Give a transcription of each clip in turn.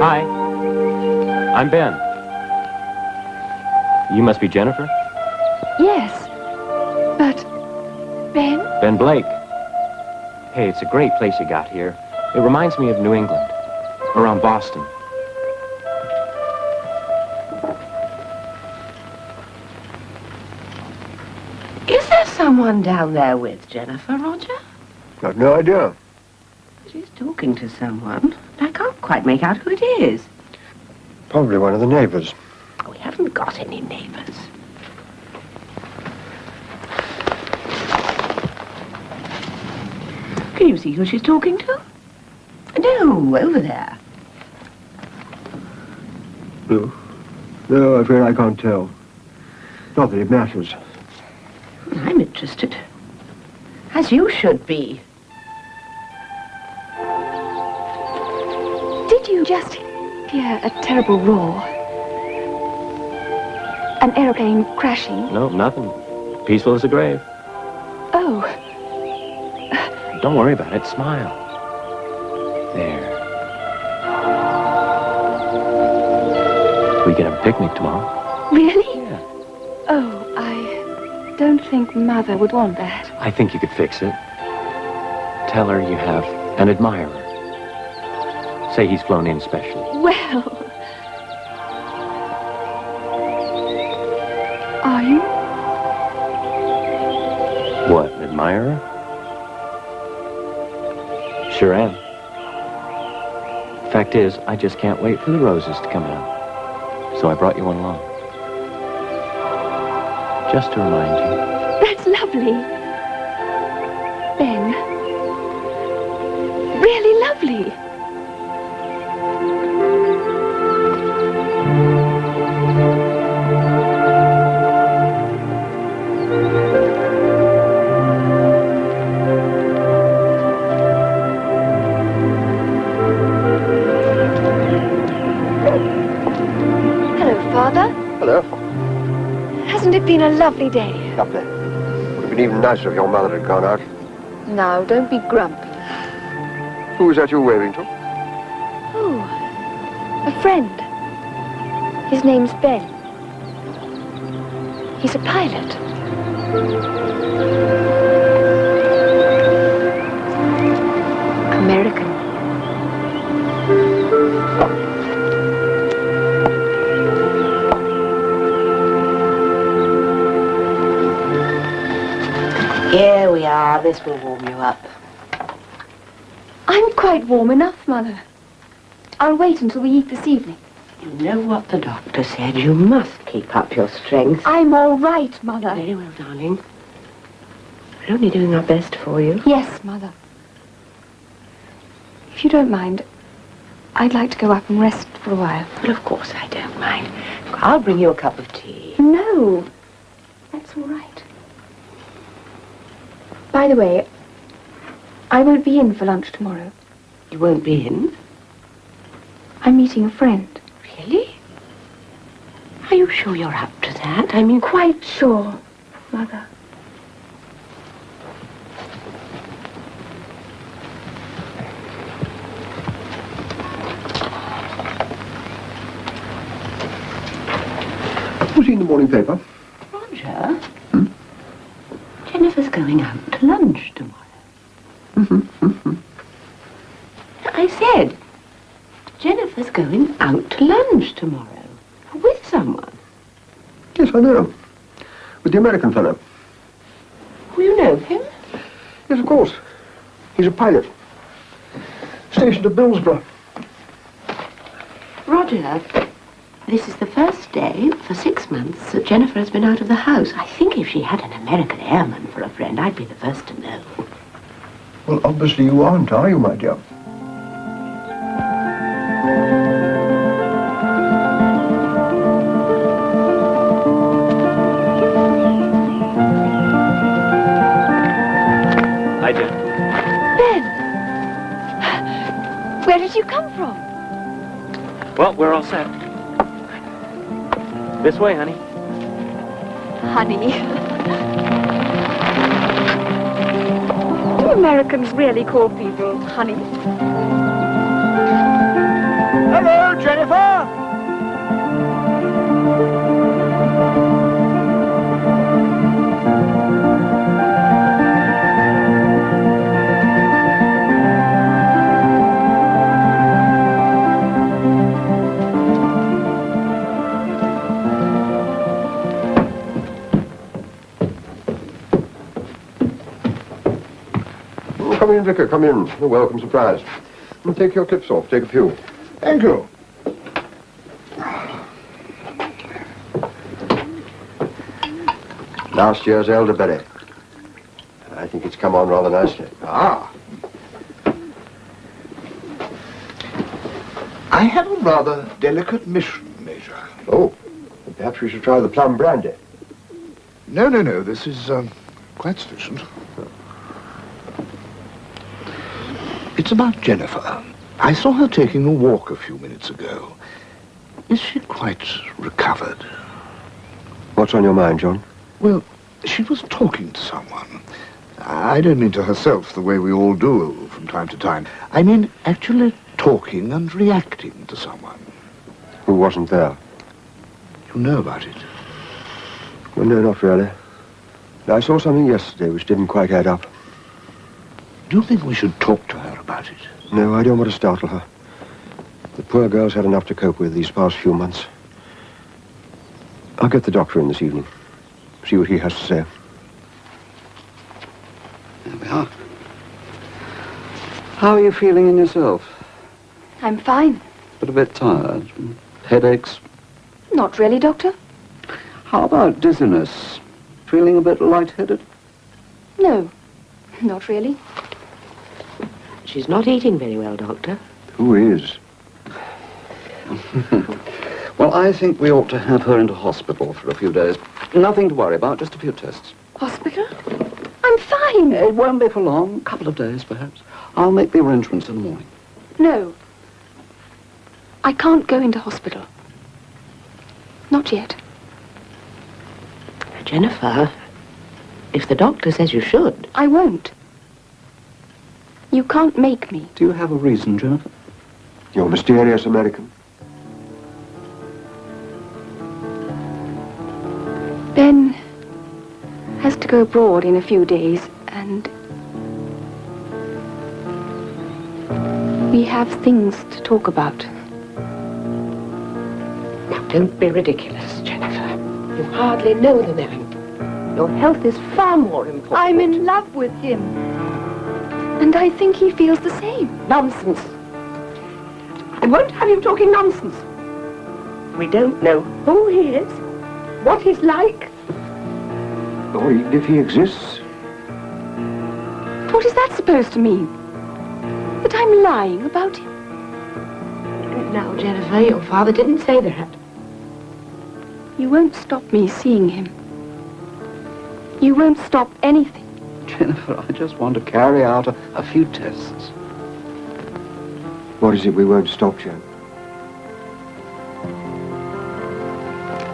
Hi. I'm Ben. You must be Jennifer? Yes. But... Ben? Ben Blake. Hey, it's a great place you got here. It reminds me of New England. Around Boston. Is there someone down there with Jennifer, Roger? I've no idea. She's talking to someone. I can't quite make out who it is. Probably one of the neighbours. We haven't got any neighbours. Can you see who she's talking to? No, over there. No. No, I'm afraid I can't tell. Not that it matters. I'm interested. As you should be. Did you just hear a terrible roar? An aeroplane crashing? No, nothing. Peaceful as a grave. Oh. Don't worry about it. Smile. There. We can have a picnic tomorrow. Really? Yeah. Oh, I don't think Mother would want that. I think you could fix it. Tell her you have an admirer. Say he's flown in specially. Well... Are you? What, an admirer? Sure am. Fact is, I just can't wait for the roses to come out. So I brought you one along. Just to remind you. That's lovely. Ben. Really lovely. Hasn't it been a lovely day? Lovely. Would have been even nicer if your mother had gone out. Now, don't be grumpy. Who was that you were waving to? Oh, a friend. His name's Ben. He's a pilot. American. Here we are. This will warm you up. I'm quite warm enough, Mother. I'll wait until we eat this evening. You know what the doctor said. You must keep up your strength. I'm all right, Mother. Very well, darling. We're only doing our best for you. Yes, Mother. If you don't mind, I'd like to go up and rest for a while. Well, of course I don't mind. I'll bring you a cup of tea. No, that's all right. By the way, I won't be in for lunch tomorrow. You won't be in? I'm meeting a friend. Really? Are you sure you're up to that? I mean, Quite sure, Mother. Have you seen the morning paper? Roger, Jennifer's going out to lunch tomorrow. I said, Jennifer's going out to lunch tomorrow. With someone. Yes, I know. With the American fellow. Oh, you know him? Yes, of course. He's a pilot. Stationed at Billsborough. Roger, this is the first day for 6 months that Jennifer has been out of the house. I think if she had an American airman for a friend, I'd be the first to know. Well, obviously you aren't, are you, my dear? Hi, Jen. Ben! Where did you come from? Well, we're all set. This way, honey. Honey. Do Americans really call people honey? Hello, Jennifer! Come in, Vicar, come in. A welcome surprise. And take your clips off, take a few. Thank you. Last year's elderberry. I think it's come on rather nicely. Ah. I have a rather delicate mission, Major. Oh, perhaps we should try the plum brandy. No, this is quite sufficient. It's about Jennifer. I saw her taking a walk a few minutes ago. Is she quite recovered? What's on your mind, John? Well, she was talking to someone. I don't mean to herself the way we all do from time to time. I mean actually talking and reacting to someone. Who wasn't there? You know about it? Well, no, not really. I saw something yesterday which didn't quite add up. Do you think we should talk to her about it? No, I don't want to startle her. The poor girl's had enough to cope with these past few months. I'll get the doctor in this evening. See what he has to say. There we are. How are you feeling in yourself? I'm fine. But a bit tired? Headaches? Not really, Doctor. How about dizziness? Feeling a bit lightheaded? No, not really. She's not eating very well, Doctor. Who is? Well, I think we ought to have her into hospital for a few days. Nothing to worry about, just a few tests. Hospital? I'm fine. It won't be for long, a couple of days perhaps. I'll make the arrangements in the morning. No. I can't go into hospital. Not yet. Jennifer, if the doctor says you should. I won't. You can't make me. Do you have a reason, Jennifer? Your mysterious American. Ben has to go abroad in a few days, and we have things to talk about. Now, don't be ridiculous, Jennifer. You hardly know the man. Your health is far more important. I'm in love with him. And I think he feels the same. Nonsense. I won't have you talking nonsense. We don't know who he is, what he's like. Or even if he exists. What is that supposed to mean? That I'm lying about him? Now, Jennifer, your father didn't say that. You won't stop me seeing him. You won't stop anything. Jennifer, I just want to carry out a few tests. What is it we won't stop, Jen?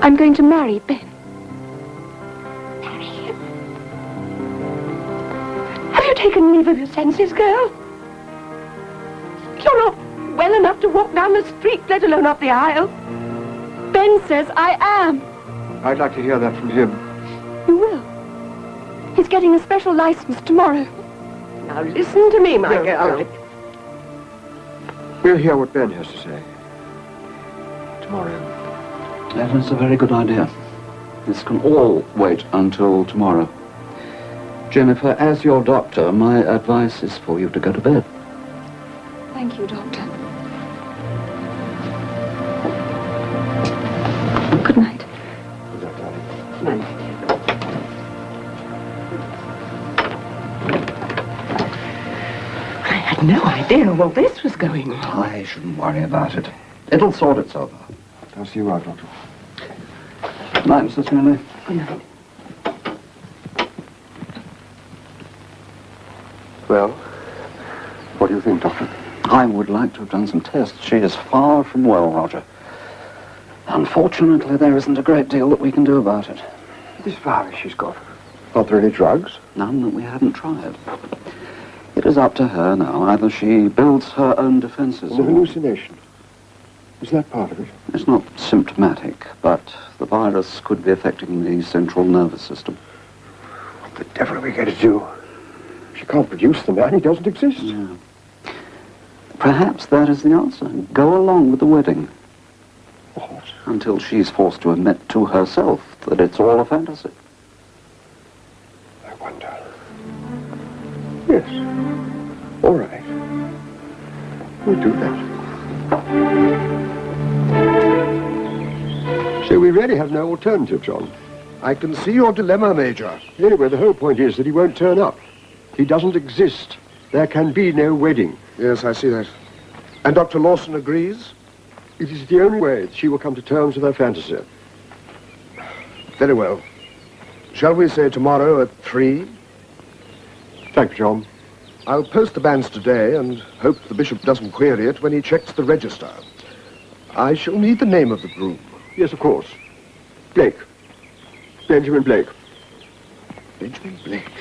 I'm going to marry Ben. Marry him? Have you taken leave of your senses, girl? You're not well enough to walk down the street, let alone up the aisle. Ben says I am. I'd like to hear that from him. You will. He's getting a special license tomorrow. Now listen to me, my No, girl. no. We'll hear what Ben has to say. Tomorrow. That is a very good idea. This can all wait until tomorrow. Jennifer, as your doctor, my advice is for you to go to bed. Thank you, Doctor. Good night. Good night, darling. Good night. I had no idea all this was going on. I shouldn't worry about it. It'll sort itself out. I'll see you out, Doctor. Good night, Mr. Smiley. Good night. Well, what do you think, Doctor? I would like to have done some tests. She is far from well, Roger. Unfortunately, there isn't a great deal that we can do about it. This virus she's got. Aren't there any drugs? None that we haven't tried. It is up to her now. Either she builds her own defenses And the or... hallucination. Is that part of it? It's not symptomatic, but the virus could be affecting the central nervous system. What the devil are we going to do? She can't produce the man. He doesn't exist. Yeah. Perhaps that is the answer. Go along with the wedding. What? Until she's forced to admit to herself that it's all a fantasy. I wonder. Yes. All right. We'll do that. So we really have no alternative, John. I can see your dilemma, Major. Anyway, the whole point is that he won't turn up. He doesn't exist. There can be no wedding. Yes, I see that. And Dr. Lawson agrees? It is the only way that she will come to terms with her fantasy. Very well. Shall we say tomorrow at 3? Thank you, John. I'll post the banns today and hope the bishop doesn't query it when he checks the register. I shall need the name of the groom. Yes, of course. Blake. Benjamin Blake. Benjamin Blake.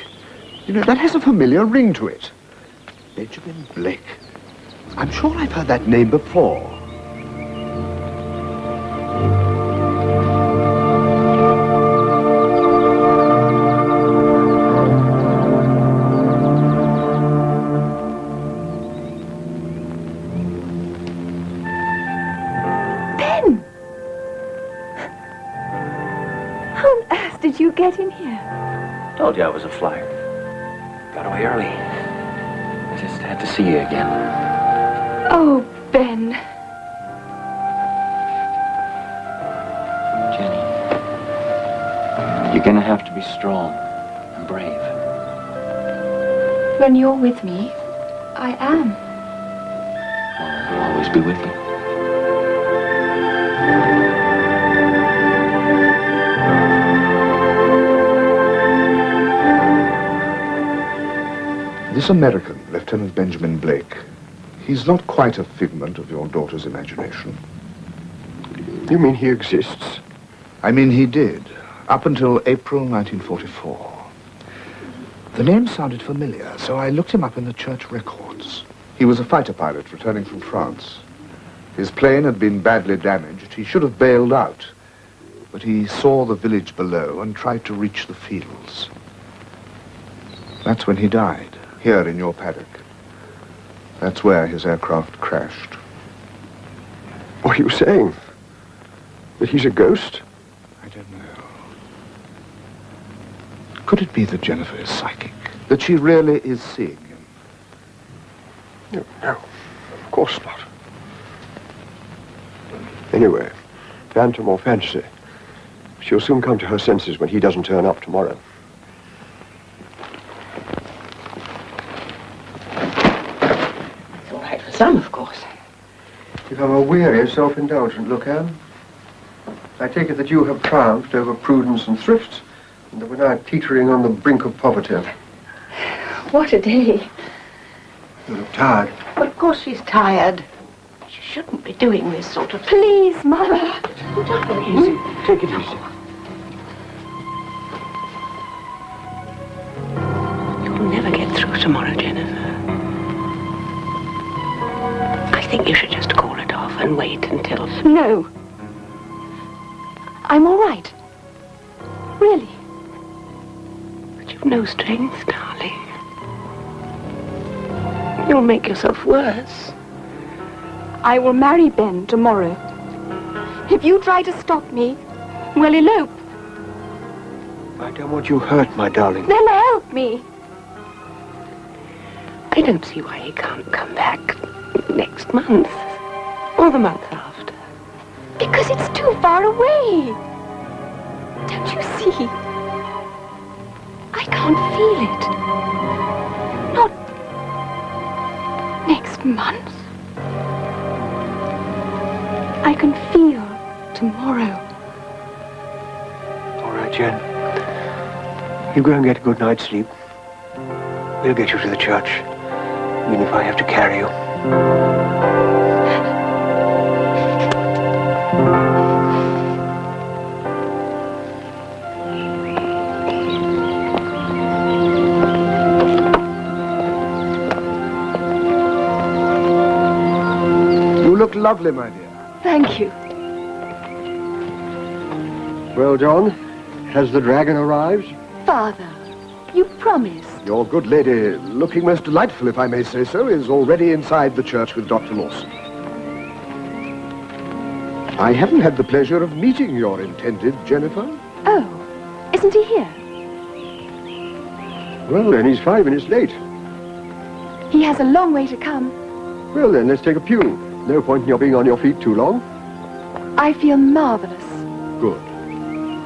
You know, that has a familiar ring to it. Benjamin Blake. I'm sure I've heard that name before. Ben! How on earth did you get in here? Told you I was a flyer. Got away early. I just had to see you again. Oh, Ben. Jenny, you're gonna have to be strong and brave. When you're with me, I am. I'll always be with you. This American, Lieutenant Benjamin Blake, he's not quite a figment of your daughter's imagination. You mean he exists? I mean, he did, up until April 1944. The name sounded familiar, so I looked him up in the church records. He was a fighter pilot returning from France. His plane had been badly damaged. He should have bailed out, but he saw the village below and tried to reach the fields. That's when he died. Here in your paddock. That's where his aircraft crashed. What are you saying? That he's a ghost? I don't know. Could it be that Jennifer is psychic? That she really is seeing him? No, of course not. Anyway, phantom or fantasy, she'll soon come to her senses when he doesn't turn up tomorrow. Some, of course. You have a weary, self-indulgent look, Anne. I take it that you have triumphed over prudence and thrift, and that we're now teetering on the brink of poverty. What a day. You look tired. But of course she's tired. shouldn't be doing this sort of... Please, Mother. Easy. Take it easy. You'll never get through tomorrow, Jennifer. I think you should just call it off and wait until... No. I'm all right. Really. But you've no strength, darling. You'll make yourself worse. I will marry Ben tomorrow. If you try to stop me, we'll elope. I don't want you hurt, my darling. Then help me. I don't see why he can't come back next month. Or the month after. Because it's too far away. Don't you see? I can't feel it. Not next month. I can feel tomorrow. All right, Jen. You go and get a good night's sleep. We'll get you to the church, even if I have to carry you. You look lovely, my dear. Thank you. Well, John, has the dragon arrived? Father, you promised. Your good lady, looking most delightful, if I may say so, is already inside the church with Dr. Lawson. I haven't had the pleasure of meeting your intended, Jennifer. Oh, isn't he here? Well, then he's 5 minutes late. He has a long way to come. Well, then, let's take a pew. No point in your being on your feet too long. I feel marvelous. Good.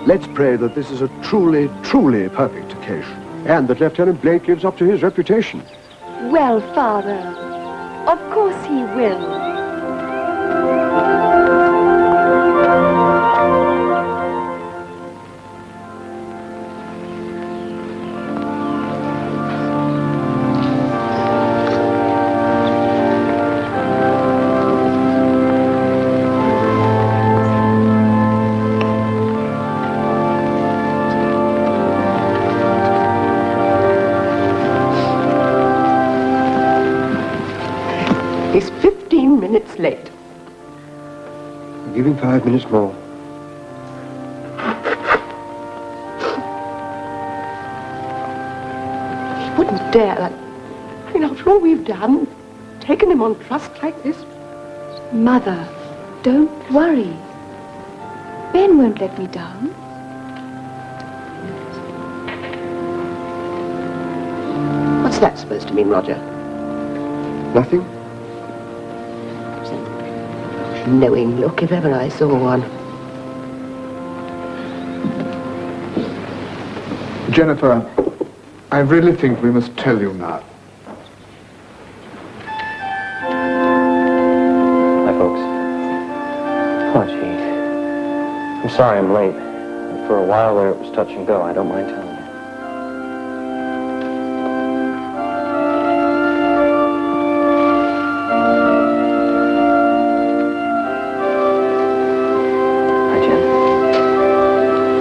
Let's pray that this is a truly, truly perfect occasion. And that Lieutenant Blake lives up to his reputation. Well, Father, of course he will. He's 15 minutes late. Give him 5 minutes more. He wouldn't dare. I mean, after all we've done, taken him on trust like this. Mother, don't worry. Ben won't let me down. What's that supposed to mean, Roger? Nothing? Knowing look, if ever I saw one. Jennifer, I really think we must tell you now. Hi, folks. Oh, gee. I'm sorry I'm late. For a while there, it was touch and go. I don't mind telling you.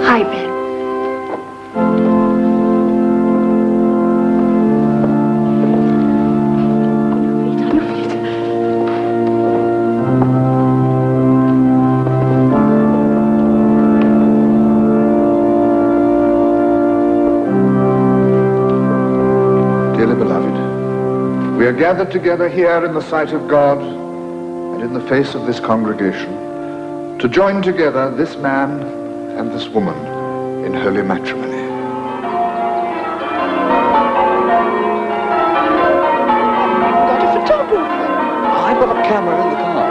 Hi, Ben. Dearly beloved, we are gathered together here in the sight of God and in the face of this congregation to join together this man and this woman in holy matrimony. Got a photographer. I've got a camera in the car.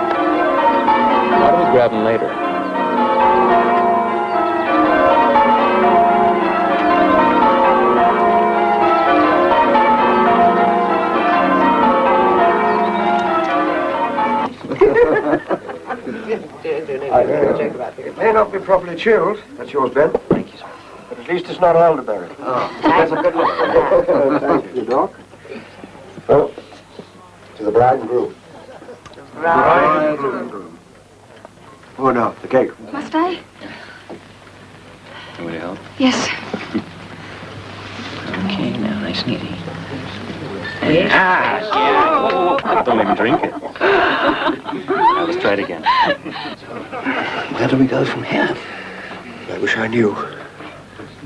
Why don't we grab him later? It may not be properly chilled. That's yours, Ben. Thank you, sir. But at least it's not elderberry. That's a good look. Thank you, Doc. Well, to the bride and groom. Oh, no, the cake. Must I? Can we help? Yes. Okay, now, nice and easy. Yeah. Don't even drink it. Now, let's try it again. Where do we go from here? I wish I knew.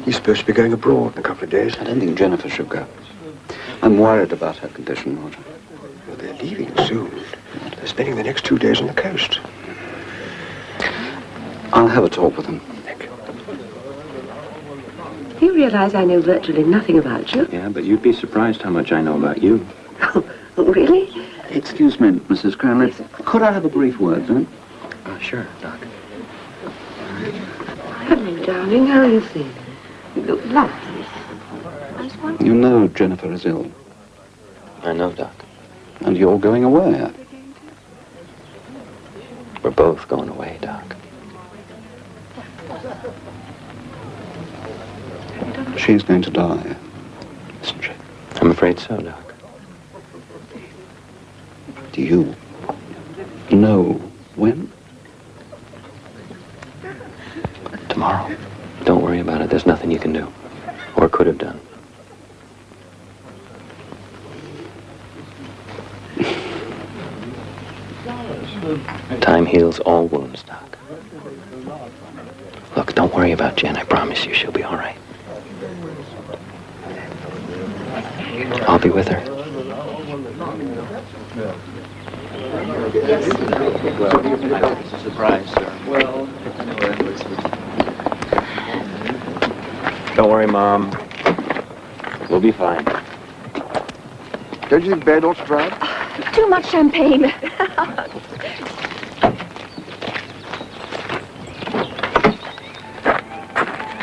He's supposed to be going abroad in a couple of days. I don't think Jennifer should go. I'm worried about her condition, Roger. Well, they're leaving soon. They're spending the next 2 days on the coast. I'll have a talk with him. Thank you. Do you realize I know virtually nothing about you? Yeah, but you'd be surprised how much I know about you. Oh, really? Excuse me, Mrs. Cranley. Could I have a brief word, then? Sure, Doc. Hello, darling. How are you feeling? You look lovely. You know Jennifer is ill, I know, Doc. and you're going away. We're both going away, Doc. She's going to die, isn't she? I'm afraid so, Doc. Do you know when? Tomorrow. Don't worry about it. There's nothing you can do. Or could have done. Time heals all wounds, Doc. Look, don't worry about Jen. I promise you she'll be all right. I'll be with her. It's a surprise, sir. Don't worry, Mom. We'll be fine. Don't you think Ben ought to drive? Too much champagne.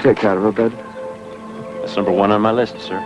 Take care of her, Ben. That's number 1 on my list, sir.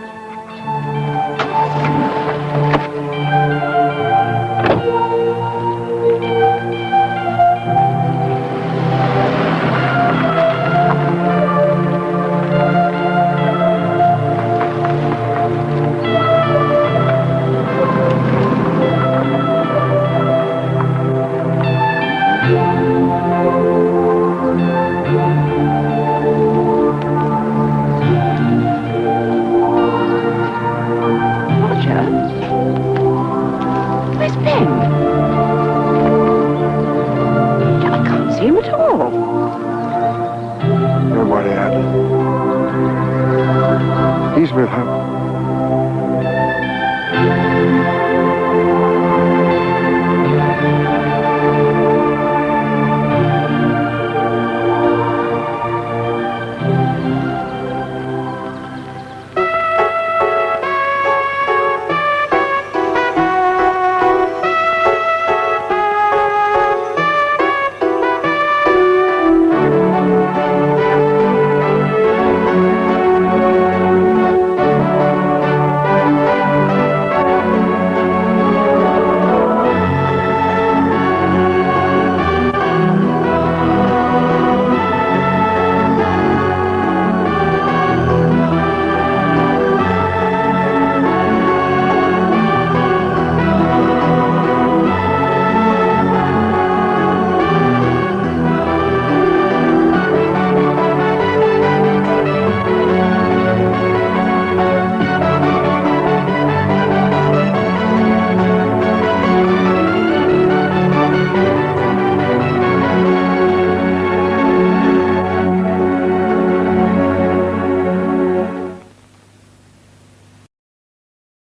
Don't worry, Anne. He's with her.